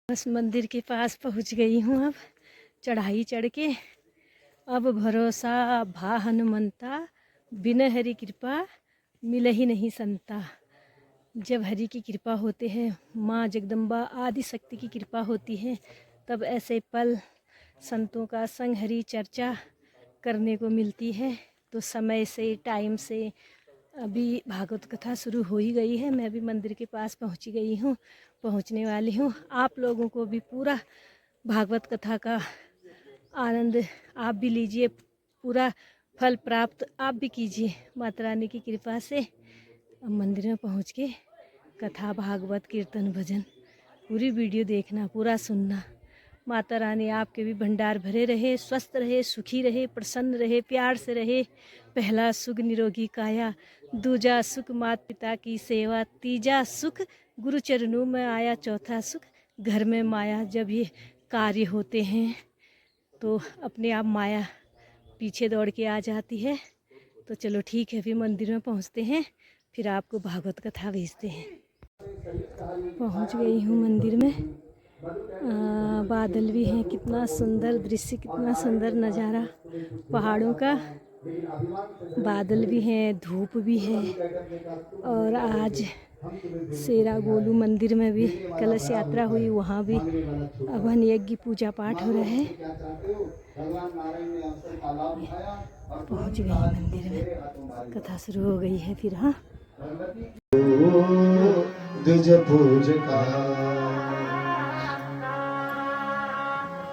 बस मंदिर के पास पहुंच गई हूँ। अब चढ़ाई चढ़ के अब भरोसा भा हनुमंता, बिना हरि कृपा मिल ही नहीं संता। जब हरि की कृपा होते हैं, माँ जगदम्बा आदि शक्ति की कृपा होती है, तब ऐसे पल संतों का संग हरि चर्चा करने को मिलती है। तो समय से टाइम से अभी भागवत कथा शुरू हो ही गई है। मैं भी मंदिर के पास पहुंची गई हूँ, पहुंचने वाली हूँ। आप लोगों को भी पूरा भागवत कथा का आनंद आप भी लीजिए, पूरा फल प्राप्त आप भी कीजिए माता रानी की कृपा से। अब मंदिर में पहुंच के कथा भागवत कीर्तन भजन पूरी वीडियो देखना, पूरा सुनना। माता रानी आपके भी भंडार भरे रहे, स्वस्थ रहे, सुखी रहे, प्रसन्न रहे, प्यार से रहे। पहला सुख निरोगी काया, दूजा सुख माता पिता की सेवा, तीजा सुख गुरु चरणों में आया, चौथा सुख घर में माया। जब ये कार्य होते हैं तो अपने आप माया पीछे दौड़ के आ जाती है। तो चलो ठीक है, फिर मंदिर में पहुंचते हैं, फिर आपको भागवत कथा भेजते हैं। पहुंच गई हूँ मंदिर में। बादल भी हैं, कितना सुंदर दृश्य, कितना सुंदर नज़ारा पहाड़ों का। बादल भी हैं, धूप भी है। और आज शेरा गोलू मंदिर में भी कलश यात्रा हुई, वहाँ भी अभन यज्ञ पूजा पाठ हो रहा है। पहुँच गई मंदिर में, कथा शुरू हो गई है। फिर हाँ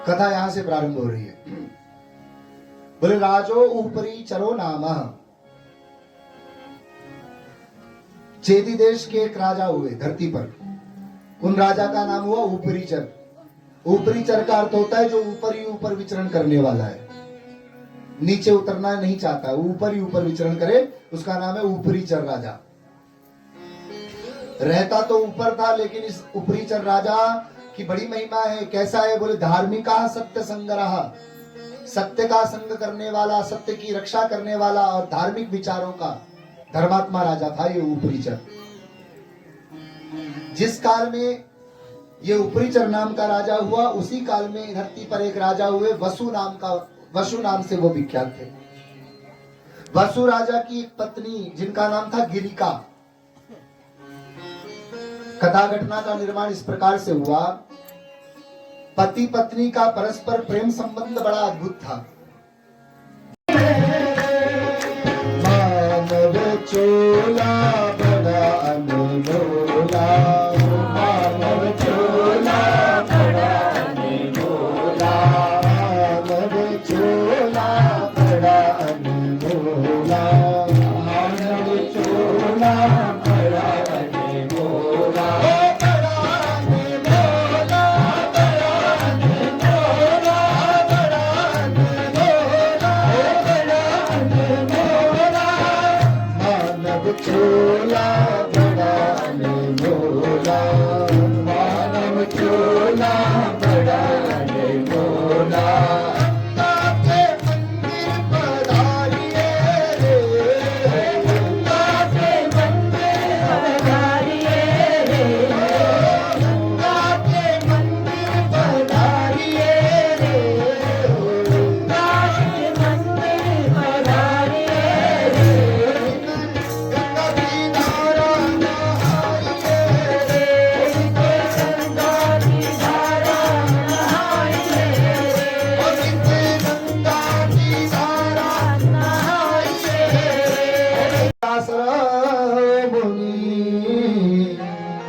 कथा यहाँ से प्रारंभ हो रही है। बोले राजो ऊपरी चरो नाम। चेदी देश के एक राजा हुए धरती पर। उन राजा का नाम हुआ ऊपरी चर। ऊपरी चर का अर्थ होता है जो ऊपर ही ऊपर विचरण करने वाला है, नीचे उतरना नहीं चाहता, ऊपर ही ऊपर विचरण करे, उसका नाम है ऊपरी चर राजा। रहता तो ऊपर था, लेकिन इस ऊपरी चर राजा की बड़ी महिमा है। कैसा है? बोले धार्मिका सत्य संग्रह, सत्य का संग करने वाला, सत्य की रक्षा करने वाला और धार्मिक विचारों का धर्मात्मा राजा था ये ऊपरी चर। जिस काल में ये ऊपरी चर नाम का राजा हुआ, उसी काल में धरती पर एक राजा हुए वसु नाम से वो विख्यात थे। वसु राजा की एक पत्नी जिनका नाम था गिरिका। कथा घटना का निर्माण इस प्रकार से हुआ। पति पत्नी का परस्पर प्रेम संबंध बड़ा अद्भुत था। मानव चोला बड़ा अनमोला, मानव चोला बड़ा अनमोला, मानव चोला बड़ा अनमोला, मानव चोला बड़ा अनमोला। चोला बड़ा अनमोला, मानव चोला बड़ा अनमोला। ताके मंदिर पधारिए रे, ताके मंदिर पधारिए रे, ताके मंदिर पधारिए रे, ताके मंदिर पधारिए रे।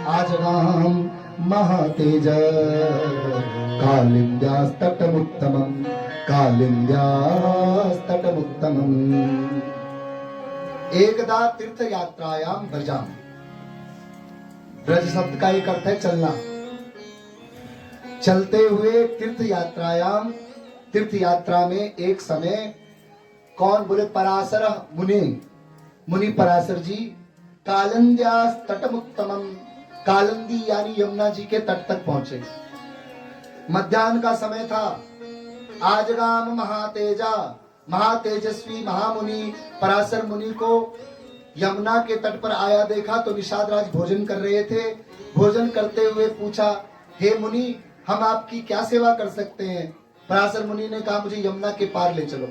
आजगाम महातेज कालिन्द्यास्तटमुत्तमं, कालिन्द्यास्तटमुत्तमं। एकदा तीर्थ यात्रायाम ब्रजाम। ब्रज शब्द का एक अर्थ है चलना। चलते हुए तीर्थ यात्रायाम, तीर्थ यात्रा में एक समय कौन? बोले पराशर मुनि, मुनि पराशर जी कालिन्द्यास्तटमुत्तमम, कालिंदी यानी यमुना जी के तट तक पहुंचे। मध्याह्न का समय था। आजगाम महातेजा, महातेजस्वी महामुनि पराशर मुनि को यमुना के तट पर आया देखा तो निषाद राज भोजन कर रहे थे। भोजन करते हुए पूछा, हे मुनि हम आपकी क्या सेवा कर सकते हैं? पराशर मुनि ने कहा, मुझे यमुना के पार ले चलो।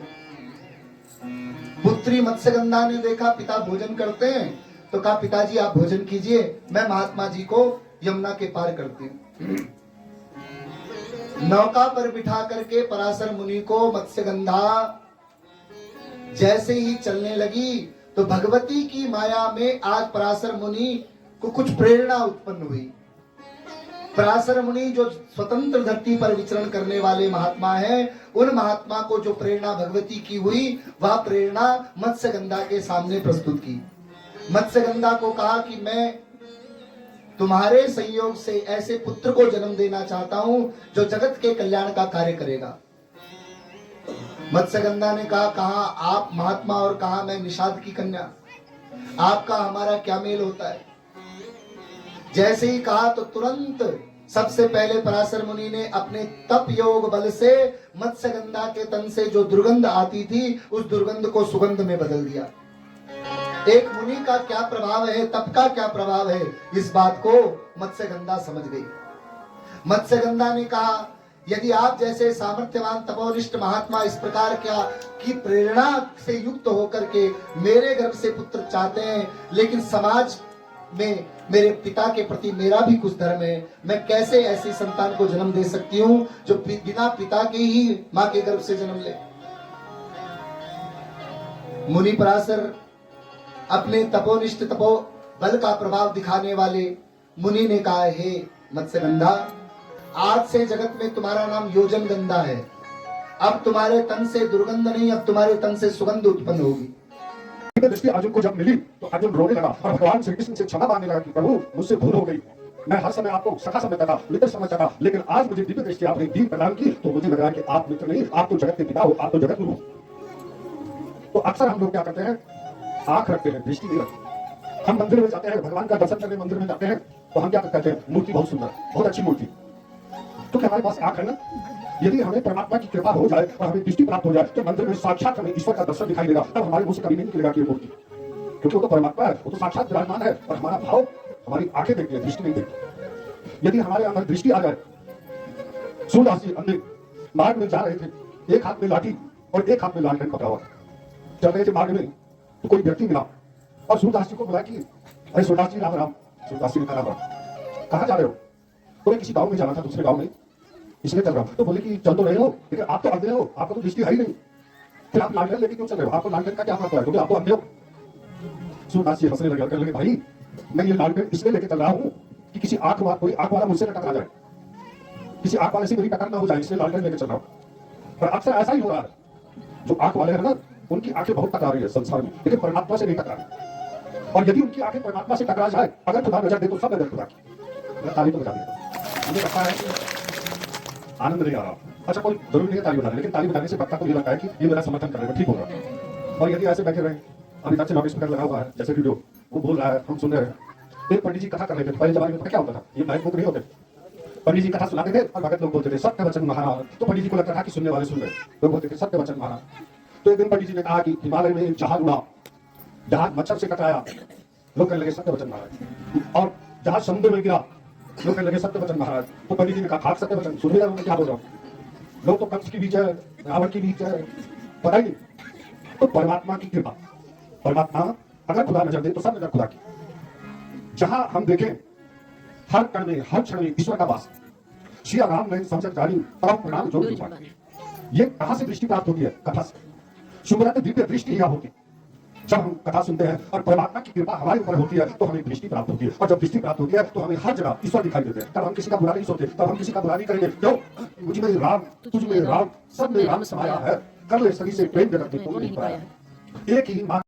पुत्री मत्स्यगंधा ने देखा पिता भोजन करते हैं, तो कहा, पिताजी आप भोजन कीजिए, मैं महात्मा जी को यमुना के पार करती हूँ। नौका पर बिठा करके पराशर मुनि को मत्स्यगंधा जैसे ही चलने लगी, तो भगवती की माया में आज पराशर मुनि को कुछ प्रेरणा उत्पन्न हुई। पराशर मुनि जो स्वतंत्र धरती पर विचरण करने वाले महात्मा हैं, उन महात्मा को जो प्रेरणा भगवती की हुई, वह प्रेरणा मत्स्यगंधा के सामने प्रस्तुत की। मत्स्यगंधा को कहा कि मैं तुम्हारे संयोग से ऐसे पुत्र को जन्म देना चाहता हूं जो जगत के कल्याण का कार्य करेगा। मत्स्यगंधा ने कहा, कहा आप महात्मा और कहा मैं निषाद की कन्या, आपका हमारा क्या मेल होता है? जैसे ही कहा तो तुरंत सबसे पहले पराशर मुनि ने अपने तप योग बल से मत्स्यगंधा के तन से जो दुर्गंध आती थी, उस दुर्गंध को सुगंध में बदल दिया। एक मुनि का क्या प्रभाव है, तप का क्या प्रभाव है, इस बात को मत्स्यगंधा समझ गई। मत्स्यगंधा ने कहा, यदि आप जैसे सामर्थ्यवान तपोनिष्ठ महात्मा इस प्रकार क्या की प्रेरणा से युक्त होकर के मेरे गर्भ से पुत्र चाहते हैं, लेकिन समाज में मेरे पिता के प्रति मेरा भी कुछ धर्म है, मैं कैसे ऐसी संतान को जन्म दे सकती हूँ जो बिना पिता के ही माँ के गर्भ से जन्म ले? मुनि पराशर अपने तपोनिष्ठ तपो बल का प्रभाव दिखाने वाले मुनि ने कहा, हे मत्स्यगंधा, आज से जगत में तुम्हारा नाम योजन गंधा है। अब तुम्हारे तन से दुर्गंध नहीं, अब तुम्हारे तन से सुगंध उत्पन्न होगी। दृष्टि अर्जुन को जब मिली तो अर्जुन रोने लगा और भगवान श्री कृष्ण से क्षमा मांगने लगा कि प्रभु मुझसे भूल हो गई, मैं हर समय आपको सखा समझता था, मित्र समझता था, लेकिन आज मुझे दिव्य दृष्टि आपने दी प्रदान की तो मुझे लगा कि आप मित्र नहीं, आप तो जगत के पिता हो, आप तो जगत गुरु हो। तो अक्सर हम लोग क्या करते हैं, आंख रखते हैं, दृष्टि नहीं रखते। हम मंदिर में जाते हैं, भगवान का दर्शन करने मंदिर में जाते हैं, तो हम क्या कहते हैं, मूर्ति बहुत सुंदर, बहुत अच्छी मूर्ति, तो क्या हमारे पास आंख है ना? यदि हमें परमात्मा की कृपा हो जाए और हमें दृष्टि प्राप्त हो जाए तो मंदिर में साक्षात हमें ईश्वर का दर्शन दिखाई देगा, तब हमारे मुंह से कभी नहीं निकलेगा कि मूर्ति, क्योंकि वो तो परमात्मा है, वो तो साक्षात विराजमान है और हमारा भाव हमारी आंखें देखती है, दृष्टि नहीं देखती। यदि हमारे अंदर दृष्टि आ जाए, सूरदास जी अंधे मार्ग में जा रहे थे, एक हाथ में लाठी और एक हाथ में लालटेन पकड़ा हुआ, चल रहे थे मार्ग में तो कोई व्यक्ति मिला और सूरदास जी को बुलाया कि अरे सूरदास जी राम राम। सूरदास जी ने कहा राम, कहाँ जा रहे हो? तो किसी गाँव में जाना था, दूसरे गाँव में, इसलिए चल रहा हूं। तो बोले कि चल तो रहे हो, लेकिन आप तो अंधे हो, आपको तो दृष्टि है ही नहीं, फिर आप लालटेन लेके क्यों चल रहे हो? आपको लालटेन का क्या महत्व है, क्योंकि आप तो अंधे हो। सूरदास जी हंसने लगे, कहने लगे भाई मैं ये लालटेन इसलिए लेके चल रहा हूँ कि किसी कोई आंख वाला मुझसे न टकरा जाए, किसी आंख वाले से मेरी टक्कर ना हो जाए, इसलिए लालटेन लेके चल रहा हूँ। पर अक्सर ऐसा ही हो रहा है, जो आंख वाले हैं ना, उनकी आंखें बहुत टकरा रही है संसार में, लेकिन परमात्मा से नहीं टकरा रही। और यदि उनकी आंखें परमात्मा से टकरा जाए, अगर खुदा नजर दे तो सब नजर खुदा की। ताली तो बजा दिया, मुझे लगता है कि आनंद नहीं आ रहा। अच्छा, कोई जरूरी नहीं है ताली बजाने, लेकिन ताली बजाने से पक्का को ये लगता है कि ये मेरा समर्थन करने में ठीक होगा। और यदि ऐसे बैठे रहे, अभी तक से नॉइस स्पीकर लगा हुआ है, जैसे वीडियो वो बोल रहा है, हम सुन रहे हैं, एक पंडित जी कथा कर रहे थे। पहले जमाने में पता क्या होता था, ये माइक बुक नहीं होते, पंडित जी कथा सुनाते थे और भगत लोग बोलते थे सत्य वचन महाराज, तो पंडित जी को लगता था कि सुनने वाले सुन रहे, लोग बोलते थे सत्य वचन महाराज। तो एक दिन पंडित जी ने कहा कि हिमालय में एक जहाज उड़ा, जहाज मच्छर से टकराया, लोग कहने लगे सत्य वचन महाराज, और जहाज समुद्र में गिरा, लोग कहने लगे सत्य वचन महाराज। तो पंडित जी ने कहा खाक सत्य वचन, सुन रहे क्या बोल रहा हूँ, लोग तो कंस की बीच है, रावण की बीच है, पता ही नहीं। तो परमात्मा की कृपा, परमात्मा अगर खुदा नजर दे तो सब नजर खुदा की। जहां हम देखें हर कण में, हर क्षण में ईश्वर का वास। श्री राम ने समझ जानी परम प्रणाम जो ये कहां से दृष्टि प्राप्त होती है? कथा से। शुभरत दिव्य दृष्टि यह होती, जब हम कथा सुनते हैं और परमात्मा की कृपा हमारे ऊपर होती है तो हमें दृष्टि प्राप्त होती है, और जब दृष्टि प्राप्त होती है तो हमें हर जगह ईश्वर दिखाई देते हैं। तब हम किसी का बुरा नहीं सोचते, तब हम किसी का बुरा नहीं करेंगे। क्यों? मुझ में राम, तुझ में राम, सब में राम समाया है, कर ले सभी से प्रेम जगत में नहीं पाया। एक ही मां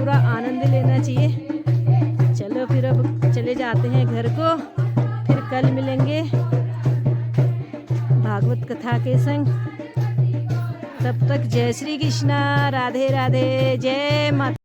पूरा आनंद लेना चाहिए। चलो फिर अब चले जाते हैं घर को, फिर कल मिलेंगे भागवत कथा के संग। तब तक जय श्री कृष्णा, राधे राधे, जय माता।